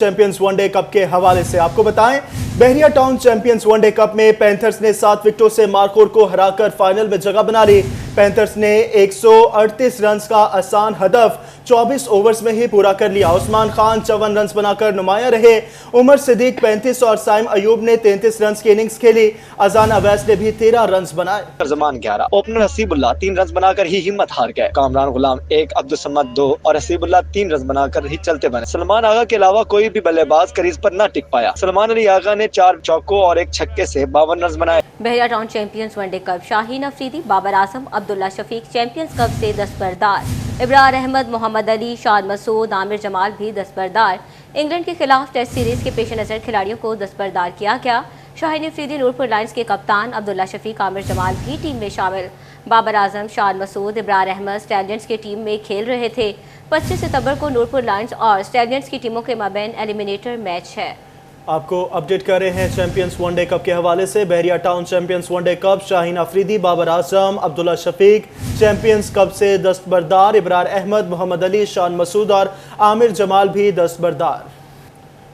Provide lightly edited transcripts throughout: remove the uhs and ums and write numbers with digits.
Champions One Day cup के हवाले से आपको बताएं, बहरिया टाउन चैंपियंस वनडे कप में पैंथर्स ने 7 विकेटों से मारकोट को हराकर फाइनल में जगह बना ली। पैंथर्स ने 138 रन का आसान हदफ 24 ओवर्स में ही पूरा कर लिया। उस्मान खान 54 रन बनाकर नुमाया रहे। उमर सिद्दीक 35 और साइम अयूब ने 33 रन की इनिंग्स खेली। अजान अवैस ने भी 13 रन बनाए। जमान 11, ओपनर हसीबुल्लाह 3 रन बनाकर ही हिम्मत हार गए। कामरान गुलाम 1, अब्दुल समद 2 और हसीबुल्लाह 3 रन बनाकर ही चलते बने। सलमान आगा के अलावा कोई भी बल्लेबाज क्रीज पर न टिक पाया। सलमान अली आगा ने 4 चौकों और 1 छक्के से 52 रन बनाए। Bahria Town Champions One Day Cup Shaheen Afridi, Babar Azam, Abdullah Shafique Champions Cup से दस्तबरदार। इब्रार अहमद, मोहम्मद अली, शाद मसूद, आमिर जमाल भी दस्तबरदार। इंग्लैंड के खिलाफ टेस्ट सीरीज के पेश नज़र खिलाड़ियों को दस्तबरदार किया गया। शाहीन अफरीदी, नूरपुर लायंस के कप्तान अब्दुल्ला शफीक, आमिर जमाल भी टीम में शामिल। बाबर आजम, शाद मसूद, इब्रार अहमद स्टैलियंस की टीम में खेल रहे थे। 25 सितंबर को नूरपुर लायंस और स्टैलियंस की टीमों के माबैन एलिमिनेटर मैच है। आपको अपडेट कर रहे हैं चैंपियंस वनडे कप के हवाले से। Bahria Town Champions One Day Cup Shaheen Afridi, Babar Azam, Abdullah Shafique Champions Cup से दस्तबरदार। इब्रार अहमद, मोहम्मद अली, शान मसूद और आमिर जमाल भी दस्तबरदार।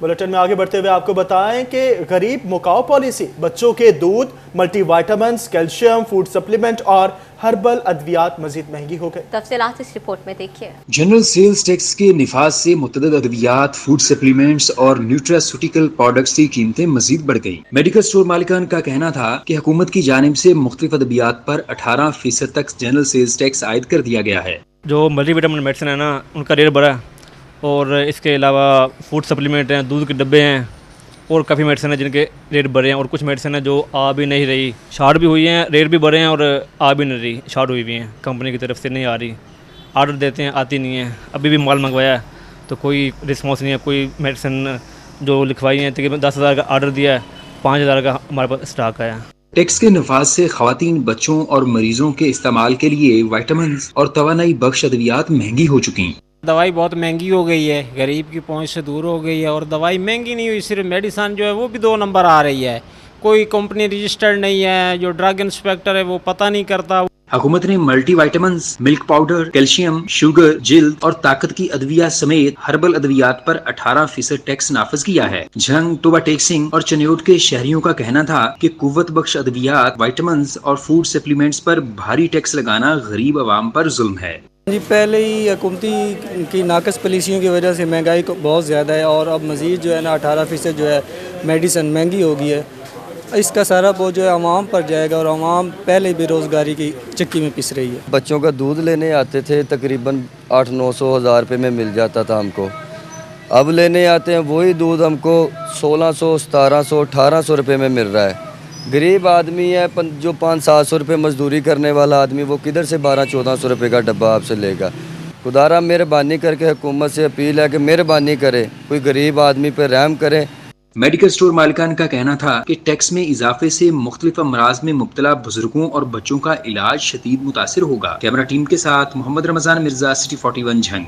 बुलेटिन में आगे बढ़ते हुए आपको बताएं कि गरीब मुकाओ पॉलिसी बच्चों के दूध, मल्टीविटामिन्स, कैल्शियम, फूड सप्लीमेंट और हर्बल अद्वियात मजीद महंगी हो गए। तफसीलात इस रिपोर्ट में देखिए। जनरल सेल्स टैक्स के निफाज से मुतअद्दिद अद्वियात, फूड सप्लीमेंट्स और न्यूट्रास्यूटिकल प्रोडक्ट्स की कीमतें मजीद बढ़ गई। मेडिकल स्टोर मालिकान का कहना था कि हुकूमत की जानिब से मुख्तलिफ अद्वियात पर 18% तक जनरल सेल्स टैक्स आयद कर दिया गया है। जो मल्टीविटामिन मेडिसिन है ना, उनका रेट बढ़ा है और इसके अलावा फूड सप्लीमेंट हैं, दूध के डब्बे हैं और काफ़ी मेडिसिन है जिनके रेट बढ़े हैं और कुछ मेडिसिन है जो आ भी नहीं रही, शार्ट भी हुई हैं, रेट भी बढ़े हैं और आ भी नहीं रही, शार्ट हुई भी हैं, कंपनी की तरफ से नहीं आ रही। आर्डर देते हैं, आती नहीं है। अभी भी माल मंगवाया है तो कोई रिस्पॉन्स नहीं है। कोई मेडिसिन जो लिखवाई है तकरीबन 10,000 का आर्डर दिया है, 5,000 का हमारे पास स्टॉक आया। टैक्स के नफाज से खवातीन, बच्चों और मरीजों के इस्तेमाल के लिए विटामिन और तवानाई बख्श अद्वियात महंगी हो चुकी। दवाई बहुत महंगी हो गई है, गरीब की पहुंच से दूर हो गई है और दवाई महंगी नहीं हुई, सिर्फ मेडिसिन जो है वो भी 2 नंबर आ रही है। कोई कंपनी रजिस्टर्ड नहीं है, जो ड्रग इंस्पेक्टर है वो पता नहीं करता। हुकूमत ने multivitamins, milk powder, calcium, sugar, जिल्द और ताकत की अद्विया समेत हर्बल अद्वियात पर 18% टैक्स नाफिज किया है। झंग, टोबा टेक्सिंग और चन्योट के शहरियों का कहना था कि कुव्वत बख्श अद्वियात, विटामिन्स और फूड सप्लीमेंट्स पर भारी टैक्स लगाना गरीब आवाम पर जुल्म है। जी, पहले ही हुकूमती की नाकस पॉलिसियों की वजह से महंगाई बहुत ज़्यादा है और अब मज़ीद जो है ना 18% जो है मेडिसिन महंगी हो गई है। इसका सारा बोझ जो है आवाम पर जाएगा और आवाम पहले बेरोज़गारी की चक्की में पिस रही है। बच्चों का दूध लेने आते थे, तकरीबन 800-900 हज़ार रुपये में मिल जाता था हमको। अब लेने आते हैं वही दूध हमको 1600, 1700, 1800 रुपये में मिल रहा है। गरीब आदमी है जो 500-700 रुपये मजदूरी करने वाला आदमी, वो किधर से 1200-1400 रुपये का डब्बा आपसे लेगा। खुदारा मेहरबानी करके हुकूमत से अपील है कि मेहरबानी करे, कोई गरीब आदमी पर रहम करे। मेडिकल स्टोर मालिकान का कहना था कि टैक्स में इजाफे से मुख्तलिफ अमराज में मुब्तला बुजुर्गों और बच्चों का इलाज शदीद मुतासिर होगा। कैमरा टीम के साथ मोहम्मद रमजान मिर्जा, सिटी 41 झंग।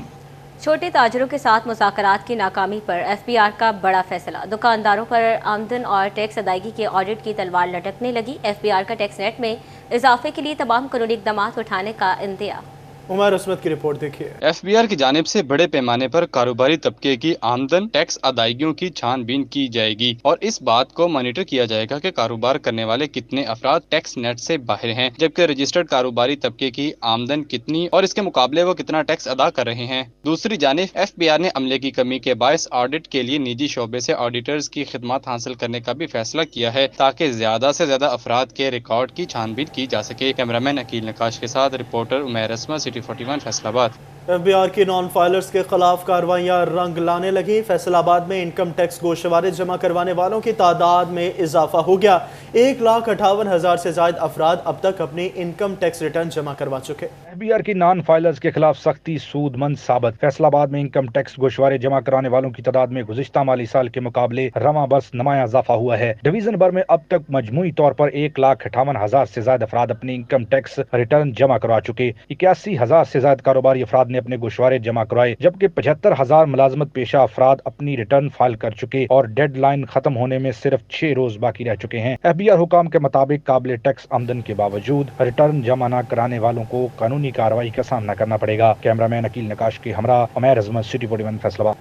छोटे ताजरों के साथ मुज़ाकरात की नाकामी पर FBR का बड़ा फैसला। दुकानदारों पर आमदन और टैक्स अदायगी के ऑडिट की तलवार लटकने लगी। FBR का टैक्स नेट में इजाफे के लिए तमाम कानूनी इक़दाम उठाने का इंतज़ाम। उमर उसमत की रिपोर्ट देखिए। FBR की जानिब से बड़े पैमाने पर कारोबारी तबके की आमदन टैक्स अदायगियों की छानबीन की जाएगी और इस बात को मॉनिटर किया जाएगा कि कारोबार करने वाले कितने अफराद टैक्स नेट से बाहर हैं, जबकि रजिस्टर्ड कारोबारी तबके की आमदन कितनी और इसके मुकाबले वो कितना टैक्स अदा कर रहे हैं। दूसरी जानिब FBR ने अमले की कमी के बायस ऑडिट के लिए निजी शोबे से ऑडिटर्स की खिदमत हासिल करने का भी फैसला किया है ताकि ज्यादा से ज्यादा अफराद के रिकॉर्ड की छानबीन की जा सके। कैमरामैन अकील नकाश के साथ रिपोर्टर उमैर अस्मा, सिटी 41 फैसलाबाद। FBR की नॉन फाइलर्स के खिलाफ कार्रवाइयां रंग लाने लगी। फैसलाबाद में इनकम टैक्स गोशवारे जमा करवाने वालों की तादाद में इजाफा हो गया। 1,58,000 से ज्यादा अफराद अब तक अपनी इनकम टैक्स रिटर्न जमा करवा चुके। FBR की नॉन फाइलर्स के खिलाफ सख्ती सूदमंद साबित। फैसलाबाद में इनकम टैक्स गोशवारे जमा कराने वालों की तादाद में गुज़िश्ता माली साल के मुकाबले रवां बस नुमाया इजाफा हुआ है। डिवीजन भर में अब तक मजमूई तौर पर 1,58,000 से ज्यादा अफराद अपनी इनकम टैक्स रिटर्न जमा करवा चुके। 81,000 से ज्यादा कारोबारी अफराद ने अपने गोशवारे जमा करवाए, जबकि 75,000 मुलाजमत पेशा अफराद अपनी रिटर्न फाइल कर चुके और डेड लाइन खत्म होने में सिर्फ 6 रोज बाकी रह चुके हैं। FBR हुकाम के मुताबिक काबिल टैक्स आमदन के बावजूद रिटर्न जमा न कराने वालों को कानूनी कार्रवाई का सामना करना पड़ेगा। कैमरामैन अकील नकाश के हमरा उमैर अजमत, सिटी 41 फैसलाबाद।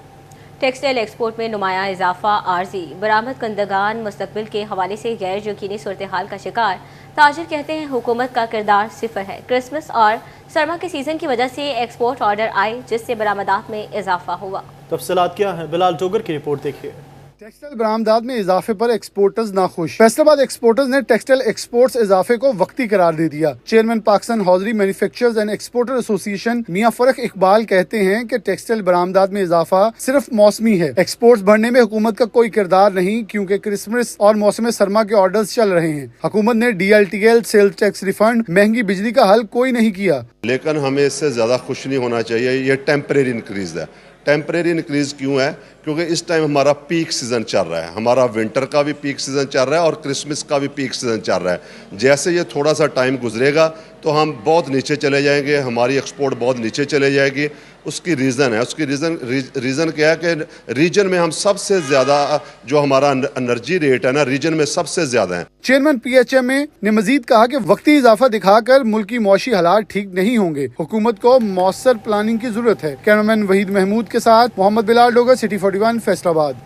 टेक्सटाइल एक्सपोर्ट में नुमाया इजाफा आर्जी बरामद कंदगान मुस्तकबिल के हवाले से गैर यकीनी सूरत हाल का शिकार। ताजिर कहते हैं हुकूमत का किरदार सिफर है। क्रिसमस और सरमा के सीज़न की वजह से एक्सपोर्ट ऑर्डर आए जिससे बरामदात में इजाफा हुआ। तफसीलात क्या है, बिलाल डोगर की रिपोर्ट देखिए। टेक्सटाइल बरामदात में इजाफे पर एक्सपोर्टर्स नाखुश। फैसलाबाद एक्सपोर्टर्स ने टेक्सटाइल एक्सपोर्ट्स इजाफे को वक्ती करार दे दिया। Chairman Pakistan Hosiery Manufacturers and Exporter Association Mian Farrukh Iqbal कहते हैं कि टेक्सटाइल बरामदात में इजाफा सिर्फ मौसमी है। एक्सपोर्ट्स बढ़ने में हुकूमत का कोई किरदार नहीं, क्योंकि क्रिसमस और मौसम सरमा के ऑर्डर्स चल रहे हैं। हुकूमत ने DLTL, सेल्स टैक्स रिफंड, महंगी बिजली का हल कोई नहीं किया। लेकिन हमें इससे ज्यादा खुश नहीं होना चाहिए। ये टेम्परेरी इंक्रीज है। टेम्परेरी इंक्रीज क्यों है? क्योंकि इस टाइम हमारा पीक सीज़न चल रहा है। हमारा विंटर का भी पीक सीज़न चल रहा है और क्रिसमस का भी पीक सीज़न चल रहा है। जैसे ये थोड़ा सा टाइम गुजरेगा तो हम बहुत नीचे चले जाएंगे, हमारी एक्सपोर्ट बहुत नीचे चले जाएगी। उसकी रीज़न है, उसकी रीज़न क्या है कि रीजन में हम सबसे ज़्यादा जो हमारा एनर्जी रेट है ना, रीजन में सबसे ज़्यादा है। चेयरमैन PHMA ने मजीद कहा कि वक्ती इजाफा दिखाकर मुल्की मौशी हालात ठीक नहीं होंगे। हुकूमत को मौसर प्लानिंग की जरूरत है। कैमरामैन वहीद महमूद के साथ मोहम्मद बिलाल डोगर, सिटी 41 फैसलाबाद।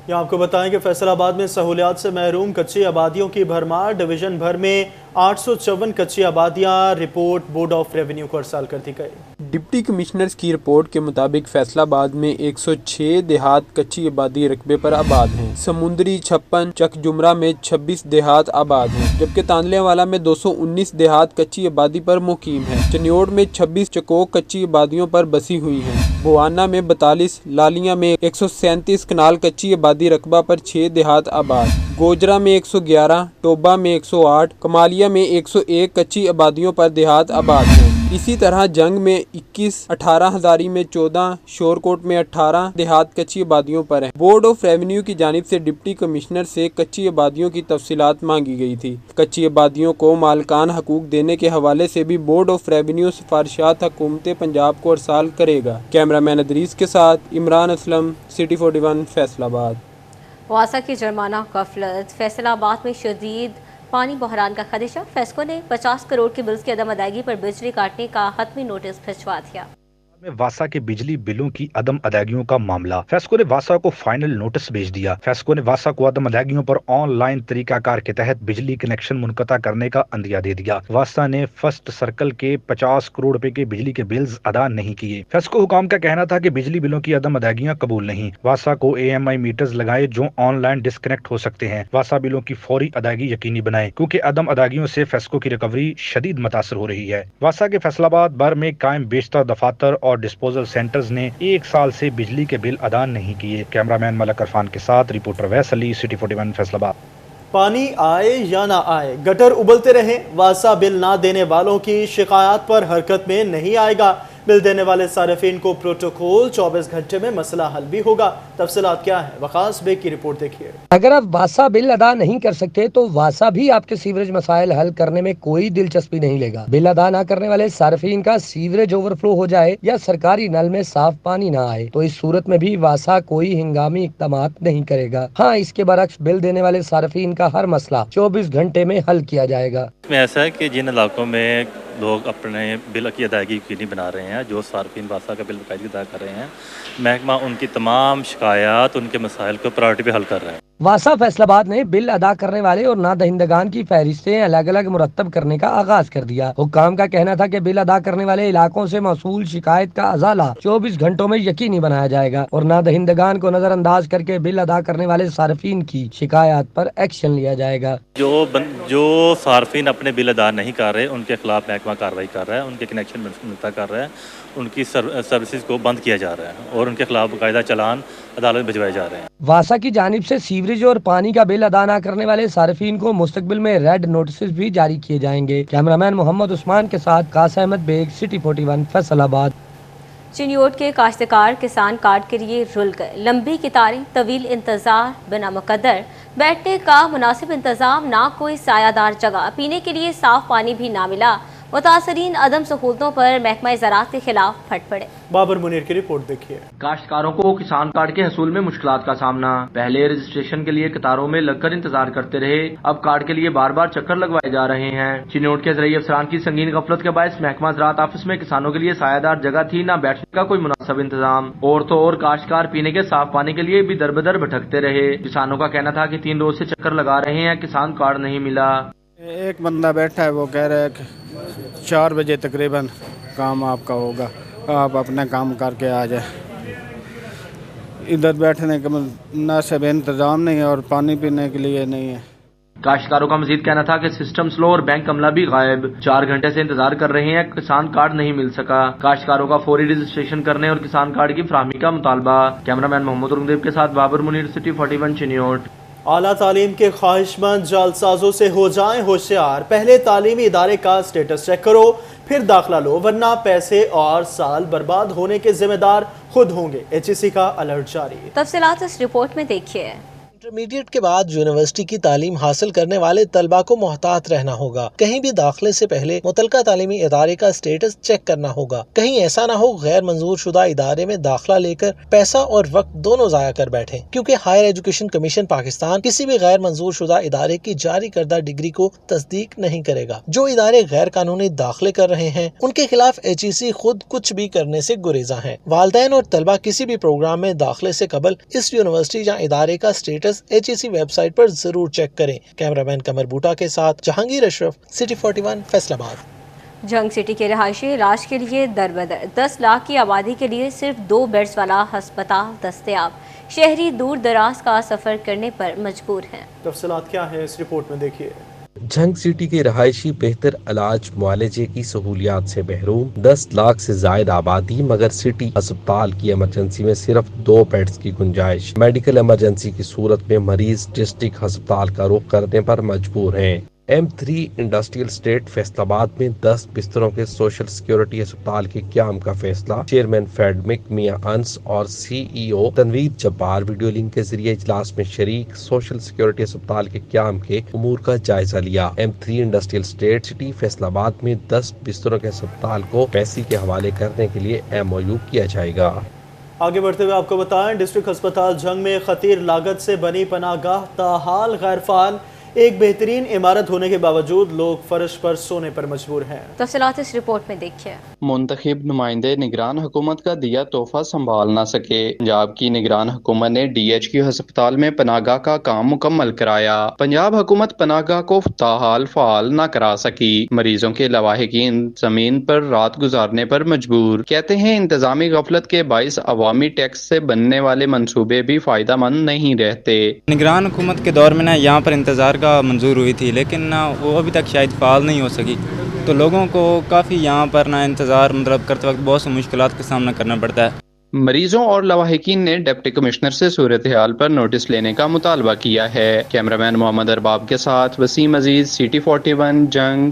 यहाँ आपको बताएं कि फैसलाबाद में सहूलियात से महरूम कच्ची आबादियों की भरमार। डिवीजन भर में 854 कच्ची आबादियाँ रिपोर्ट बोर्ड ऑफ रेवेन्यू को अरसाल कर दी गई। डिप्टी कमिश्नर्स की रिपोर्ट के मुताबिक फैसलाबाद में 106 देहात कच्ची आबादी रकबे पर आबाद हैं। समुंदरी 56, चक जुमरा में 26 देहात आबाद हैं, जबकि तांदलेवाला में 219 देहात कच्ची आबादी पर मुकीम है। चनियोड़ में 26 चकोक कच्ची आबादियों पर बसी हुई हैं। बुआना में 42, लालिया में 137 कनाल कच्ची आबादी रकबा पर 6 देहात आबाद, गोजरा में 111, टोबा में 108, कमालिया में 101 कच्ची आबादियों पर देहात आबाद हैं। इसी तरह जंग में 21, 18 हजारी में 14, शोरकोट में 18 देहात कच्ची आबादियों पर है। बोर्ड ऑफ रेवेन्यू की जानिब से डिप्टी कमिश्नर से कच्ची आबादियों की तफसीलात मांगी गई थी। कच्ची आबादियों को मालकान हकूक देने के हवाले से भी बोर्ड ऑफ रेवेन्यू सिफारिशात हुकूमत पंजाब को अरसाल करेगा। कैमरामैन अदरीस के साथ इमरान असलम, सिटी 41 फैसलाबाद। वासा की जुर्माना गफलत। फैसलाबाद में शदीद पानी बहरान का खदशा। फेस्को ने 50 करोड़ के बिल्स की अदम अदायगी पर बिजली काटने का हतमी नोटिस भिजवा दिया। में वासा के बिजली बिलों की अदम अदायगियों का मामला। फेस्को ने वासा को फाइनल नोटिस भेज दिया। फेस्को ने वासा को अदम अदायगियों पर ऑनलाइन तरीकाकार के तहत बिजली कनेक्शन मुनक़ता करने का अंदिया दे दिया। वासा ने फर्स्ट सर्कल के 50 करोड़ रुपए के बिजली के बिल्स अदा नहीं किए। फेस्को हुकाम का कहना था कि बिजली बिलों की अदम अदायगियां कबूल नहीं। वासा को AMI मीटर्स लगाए जो ऑनलाइन डिस्कनेक्ट हो सकते हैं। वासा बिलों की फौरी अदायगी यकीनी बनाए, क्योंकि अदम अदायगियों से फेस्को की रिकवरी शदीद मुतासर हो रही है। वासा के फैसलाबाद भर में कायम बेशतर दफातर और डिस्पोजल सेंटर्स ने 1 साल से बिजली के बिल अदा नहीं किए। कैमरामैन मलक अरफान के साथ रिपोर्टर वैस अली, सिटी 41 फैसलाबाद। पानी आए या ना आए, गटर उबलते रहे, वासा बिल ना देने वालों की शिकायत पर हरकत में नहीं आएगा। बिल देने वाले सार्फिन को प्रोटोकॉल 24 घंटे में मसला हल भी होगा। तफसीलात क्या है, वकास बेग की रिपोर्ट देखिए। अगर आप वासा बिल अदा नहीं कर सकते तो वासा भी आपके सीवरेज मसाइल हल करने में कोई दिलचस्पी नहीं लेगा। बिल अदा ना करने वाले सार्फिन का सीवरेज ओवरफ्लो हो जाए या सरकारी नल में साफ पानी ना आए तो इस सूरत में भी वासा कोई हंगामी इक़दाम नहीं करेगा। हाँ, इसके बरक्स बिल देने वाले सार्फिन का हर मसला 24 घंटे में हल किया जाएगा। इसमें ऐसा है कि जिन इलाकों में लोग अपने बिल की अदायगी यकीनी बना रहे हैं, जो सार्फिन वासा का बिल बाकायदगी अदा कर रहे हैं, महकमा उनकी तमाम शिकायत, उनके मसाइल को प्रायोरिटी पे हल कर रहे हैं। वासा फैसलाबाद ने बिल अदा करने वाले और ना दहिंदगान की फहरिस्तें अलग अलग मुरतब करने का आगाज कर दिया। हुक्काम का कहना था कि बिल अदा करने वाले इलाकों से मौसूल शिकायत का अजाला 24 घंटों में यकीनी बनाया जाएगा और ना दहिंदगान को नजरअंदाज करके बिल अदा करने वाले सार्फिन की शिकायत पर एक्शन लिया जाएगा। जो सार्फिन अपने बिल अदा नहीं कर रहे उनके खिलाफ महकमा कार्रवाई कर रहा है, उनके कनेक्शन मुनक़ता कर रहा है, उनकी सर्विसेज को बंद किया जा रहा है और उनके खिलाफ बाकायदा चालान अदालत भिजवाए जा रहे हैं। वासा की जानिब से सीवरेज और पानी का बिल अदा न करने वाले सार्फिन को मुस्तकबिल में रेड नोटिस भी जारी किए जाएंगे। कैमरामैन मोहम्मद उस्मान के साथ कास अहमद बेग, सिटी 41 फैसलाबाद। चिन्योट के काश्तकार किसान कार्ड के लिए रुल गए। लंबी कितारें, तवील इंतजार, बिना मुकद्दर बैठने का मुनासिब इंतजाम, ना कोई सायादार जगह, पीने के लिए साफ पानी भी ना मिला। मुतासरीन अदम सहूलतों पर महकमा ज़राअत के खिलाफ फट पड़े। बाबर मुनीर की रिपोर्ट देखिए। काश्तकारों को किसान कार्ड के हसूल में मुश्किलात का सामना। पहले रजिस्ट्रेशन के लिए कतारों में लगकर इंतजार करते रहे, अब कार्ड के लिए बार बार चक्कर लगवाए जा रहे हैं। चिन्योट के ज़रिए अफसरान की संगीन गफलत के बायस महकमा ज़राअत ऑफिस में किसानों के लिए सायादार जगह थी, न बैठने का कोई मुनासिब इंतजाम। और तो और काश्तकार पीने के साफ पानी के लिए भी दर बदर भटकते रहे। किसानों का कहना था कि 3 रोज से चक्कर लगा रहे हैं, किसान कार्ड नहीं मिला। एक बंदा बैठा है, वो कह रहा है कि 4 बजे तकरीबन काम आपका होगा, आप अपना काम करके आ जाए। इधर बैठने का मुनासिब इंतजाम नहीं है और पानी पीने के लिए नहीं है। काश्तकारों का मजीद कहना था कि सिस्टम स्लो और बैंक अमला भी गायब। 4 घंटे से इंतजार कर रहे हैं, किसान कार्ड नहीं मिल सका। काश्तकारों का फौरी रजिस्ट्रेशन करने और किसान कार्ड की फराहमी का मुतालबा। कैमरामैन मोहम्मद रुंगदेव के साथ बाबर मुनीर, सिटी 41 चिन्योट। आला तालीम के ख्वाहिशमंद जालसाजों से हो जाएं होशियार। पहले तालीमी इदारे का स्टेटस चेक करो, फिर दाखिला लो, वरना पैसे और साल बर्बाद होने के जिम्मेदार खुद होंगे। HEC का अलर्ट जारी। तफसीलात इस रिपोर्ट में देखिए। इंटरमीडिएट के बाद यूनिवर्सिटी की तालीम हासिल करने वाले तलबा को मोहतात रहना होगा। कहीं भी दाखिले से पहले मुतलका तालीमी इदारे का स्टेटस चेक करना होगा। कहीं ऐसा ना हो गैर मंजूर शुदा इदारे में दाखिला लेकर पैसा और वक्त दोनों जाया कर बैठे, क्योंकि हायर एजुकेशन कमीशन पाकिस्तान किसी भी गैर मंजूर शुदा इदारे की जारी करदा डिग्री को तस्दीक नहीं करेगा। जो इदारे गैर कानूनी दाखिले कर रहे हैं उनके खिलाफ HEC खुद कुछ भी करने से गुरेजा है। वालिदैन और तलबा किसी भी प्रोग्राम में दाखिले से कबल इस यूनिवर्सिटी या इदारे का स्टेटस HEC वेबसाइट पर जरूर चेक करें। कैमरामैन कमर बूटा के साथ जहांगीर अशरफ, सिटी 41 फैसलाबाद। जंग सिटी के रहायशी इलाज के लिए दरबदर। 10 लाख की आबादी के लिए सिर्फ 2 बेड्स वाला अस्पताल दस्तयाब। शहरी दूर दराज का सफर करने पर मजबूर हैं। तफसीलात क्या है इस रिपोर्ट में देखिए। झंग सिटी के रहायशी बेहतर इलाज मुआलजे की सहूलियात से महरूम। 10 लाख से जायद आबादी, मगर सिटी अस्पताल की इमरजेंसी में सिर्फ 2 बेड्स की गुंजाइश। मेडिकल इमरजेंसी की सूरत में मरीज डिस्ट्रिक्ट अस्पताल का रुख करने पर मजबूर हैं। M3 इंडस्ट्रियल स्टेट फैसलाबाद में 10 बिस्तरों के सोशल सिक्योरिटी अस्पताल के क्याम का फैसला। चेयरमैन फेडमिक मियां अंस और CEO Tanveer Jabbar video link के जरिए इजलास में शरीक सोशल सिक्योरिटी अस्पताल के क्याम के उमूर का जायजा लिया। M3 industrial state city Faisalabad में 10 बिस्तरों के अस्पताल को पैसे के हवाले करने के लिए MOU किया जाएगा। आगे बढ़ते हुए आपको बताएं, डिस्ट्रिक्ट अस्पताल झंग में खतीर लागत से बनी पनाहगाह ताहाल गैर फाल। एक बेहतरीन इमारत होने के बावजूद लोग फर्श पर सोने पर मजबूर हैं। तफसीलात इस रिपोर्ट में देखिए। मुंतखब नुमाइंदे निगरान हुकूमत का दिया तोहफा संभाल ना सके। पंजाब की निगरान हुकूमत ने DHQ अस्पताल में पनाहगाह का काम मुकम्मल कराया। पंजाब हुकूमत पनाहगाह को ताहाल फाल न करा सकी। मरीजों के लवाहिकीन जमीन पर रात गुजारने पर मजबूर। कहते हैं इंतजामी गफलत के बाइस अवामी टैक्स से बनने वाले मंसूबे भी फायदा मंद नहीं रहते। निगरान हुकूमत के दौर में ना यहाँ पर इंतजार का मंजूर हुई थी, लेकिन ना वो अभी तक शायद फाल नहीं हो सकी, तो लोगों को काफ़ी यहाँ पर ना इंतज़ार करते वक्त बहुत सी मुश्किलात का सामना करना पड़ता है। मरीजों और लवाहिकीन ने डिप्टी कमिश्नर से सूरत हाल पर नोटिस लेने का मुतालबा किया है। कैमरामैन मोहम्मद अरबाब के साथ वसीम अजीज, सिटी 41 जंग।